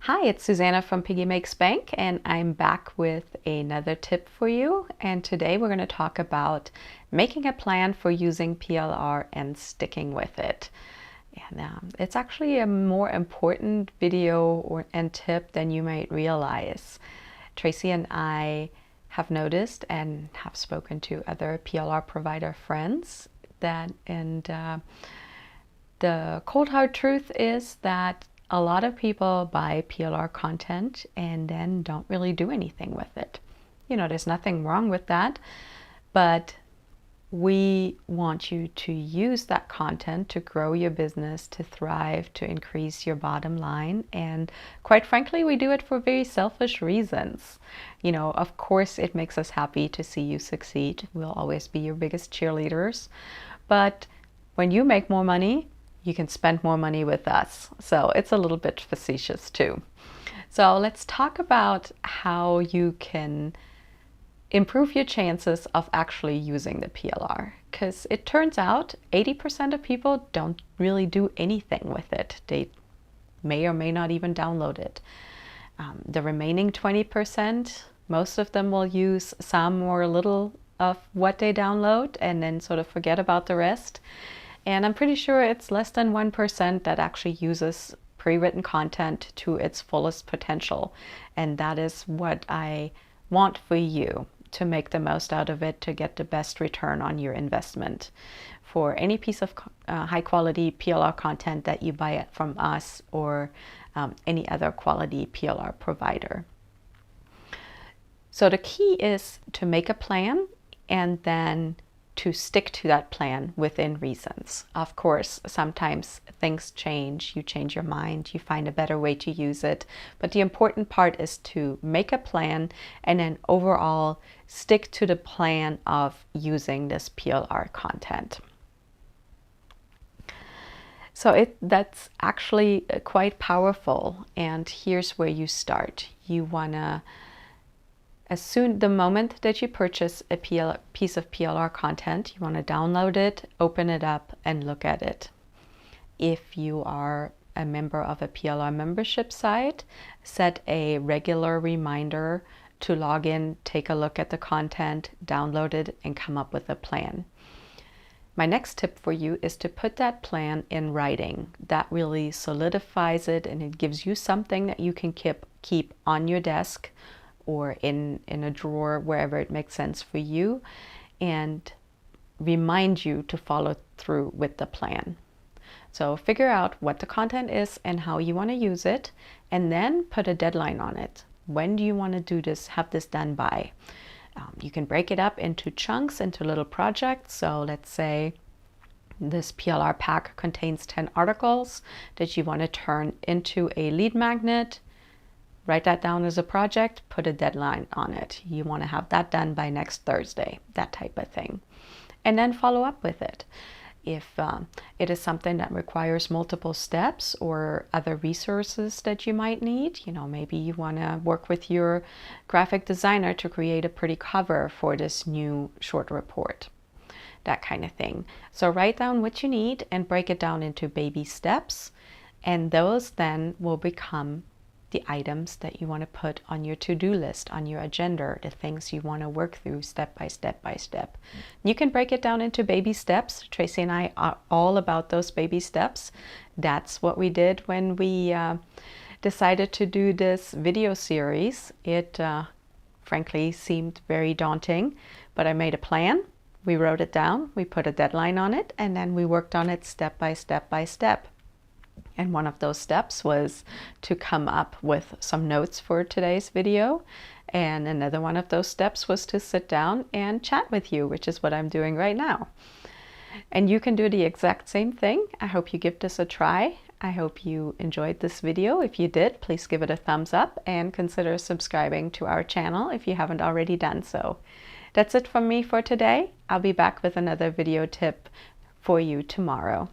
Hi, it's Susanna from Piggy Makes Bank, and I'm back with another tip for you. And today we're going to talk about making a plan for using PLR and sticking with it. And it's actually a more important video and tip than you might realize. Tracy and I have noticed and have spoken to other PLR provider friends the cold hard truth is that a lot of people buy PLR content and then don't really do anything with it. You know, there's nothing wrong with that, but we want you to use that content to grow your business, to thrive, to increase your bottom line. And quite frankly, we do it for very selfish reasons. You know, of course, it makes us happy to see you succeed. We'll always be your biggest cheerleaders. But when you make more money, you can spend more money with us. So it's a little bit facetious too. So let's talk about how you can improve your chances of actually using the PLR. Because it turns out 80% of people don't really do anything with it. They may or may not even download it. The remaining 20%, most of them will use some or a little of what they download and then sort of forget about the rest. And I'm pretty sure it's less than 1% that actually uses pre-written content to its fullest potential. And that is what I want for you, to make the most out of it, to get the best return on your investment for any piece of high quality PLR content that you buy from us or any other quality PLR provider. So the key is to make a plan and then to stick to that plan within reasons. Of course, sometimes things change, you change your mind, you find a better way to use it. But the important part is to make a plan and then overall stick to the plan of using this PLR content. So that's actually quite powerful. And here's where you start. You wanna, the moment that you purchase a piece of PLR content, you want to download it, open it up, and look at it. If you are a member of a PLR membership site, set a regular reminder to log in, take a look at the content, download it, and come up with a plan. My next tip for you is to put that plan in writing. That really solidifies it, and it gives you something that you can keep on your desk or in a drawer, wherever it makes sense for you, and remind you to follow through with the plan. So figure out what the content is and how you want to use it, and then put a deadline on it. When do you want to do this, have this done by? You can break it up into chunks, into little projects. So let's say this PLR pack contains 10 articles that you want to turn into a lead magnet. Write that down as a project, put a deadline on it. You want to have that done by next Thursday, that type of thing. And then follow up with it. If it is something that requires multiple steps or other resources that you might need, you know, maybe you want to work with your graphic designer to create a pretty cover for this new short report, that kind of thing. So write down what you need and break it down into baby steps. And those then will become the items that you want to put on your to-do list, on your agenda, the things you want to work through step by step by step. You can break it down into baby steps. Tracy and I are all about those baby steps. That's what we did when we decided to do this video series. It frankly seemed very daunting, but I made a plan. We wrote it down, we put a deadline on it, and then we worked on it step by step by step. And one of those steps was to come up with some notes for today's video. And another one of those steps was to sit down and chat with you, which is what I'm doing right now. And you can do the exact same thing. I hope you give this a try. I hope you enjoyed this video. If you did, please give it a thumbs up and consider subscribing to our channel if you haven't already done so. That's it from me for today. I'll be back with another video tip for you tomorrow.